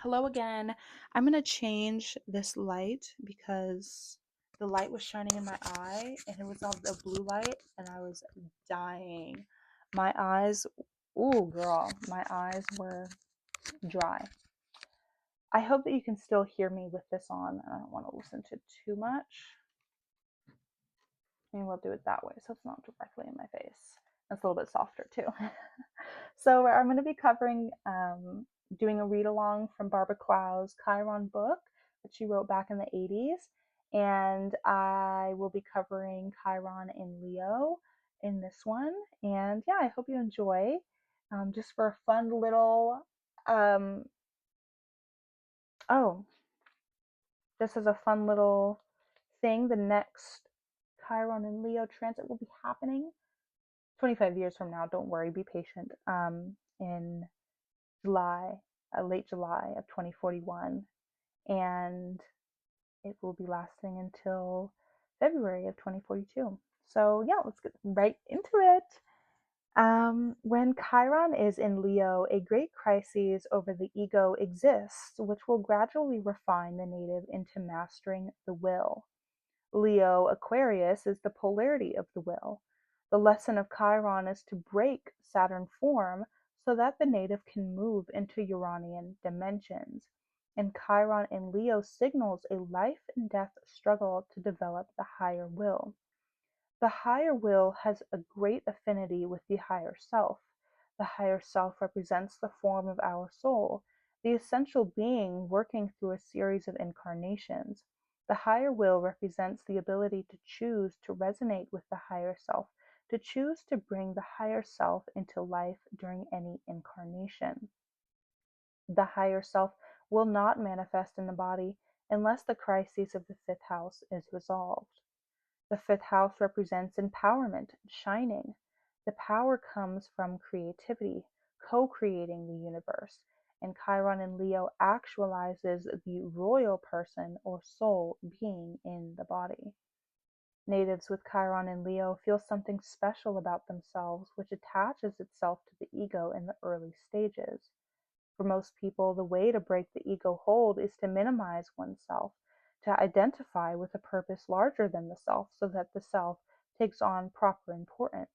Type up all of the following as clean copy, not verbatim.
Hello again. I'm going to change this light because the light was shining in my eye and it was all the blue light and I was dying. My eyes, ooh, girl, my eyes were dry. I hope that you can still hear me with this on. I don't want to listen to too much. Maybe we'll do it that way so it's not directly in my face. It's a little bit softer too. So I'm going to be covering, doing a read along from Barbara Clow's Chiron book that she wrote back in the 80s. And I will be covering Chiron in Leo in this one. And yeah, I hope you enjoy. Just for a fun little, um, oh, this is a fun little thing. The next Chiron in Leo transit will be happening 25 years from now. Don't worry, be patient. In July, late July of 2041, and it will be lasting until February of 2042. So yeah, let's get right into it. When Chiron is in Leo, a great crisis over the ego exists, which will gradually refine the native into mastering the will. Leo Aquarius is the polarity of the will. The lesson of Chiron is to break Saturn form so that the native can move into Uranian dimensions. And Chiron in Leo signals a life and death struggle to develop the higher will. The higher will has a great affinity with the higher self. The higher self represents the form of our soul, the essential being working through a series of incarnations. The higher will represents the ability to choose to resonate with the higher self, to choose to bring the higher self into life during any incarnation. The higher self will not manifest in the body unless the crisis of the fifth house is resolved. The fifth house represents empowerment, shining. The power comes from creativity, co-creating the universe, and Chiron in Leo actualizes the royal person or soul being in the body. Natives with Chiron in Leo feel something special about themselves, which attaches itself to the ego in the early stages. For most people, the way to break the ego hold is to minimize oneself, to identify with a purpose larger than the self so that the self takes on proper importance.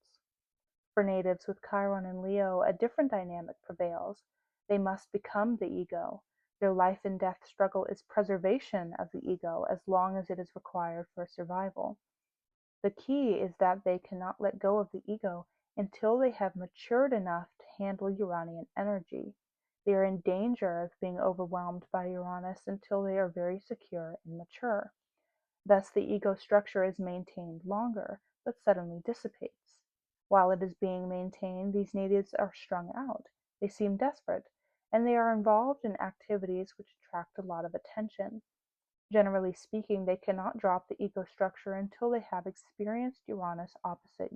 For natives with Chiron and Leo, a different dynamic prevails. They must become the ego. Their life and death struggle is preservation of the ego as long as it is required for survival. The key is that they cannot let go of the ego until they have matured enough to handle Uranian energy. They are in danger of being overwhelmed by Uranus until they are very secure and mature. Thus, the ego structure is maintained longer, but suddenly dissipates. While it is being maintained, these natives are strung out. They seem desperate, and they are involved in activities which attract a lot of attention. Generally speaking, they cannot drop the ego structure until they have experienced Uranus opposite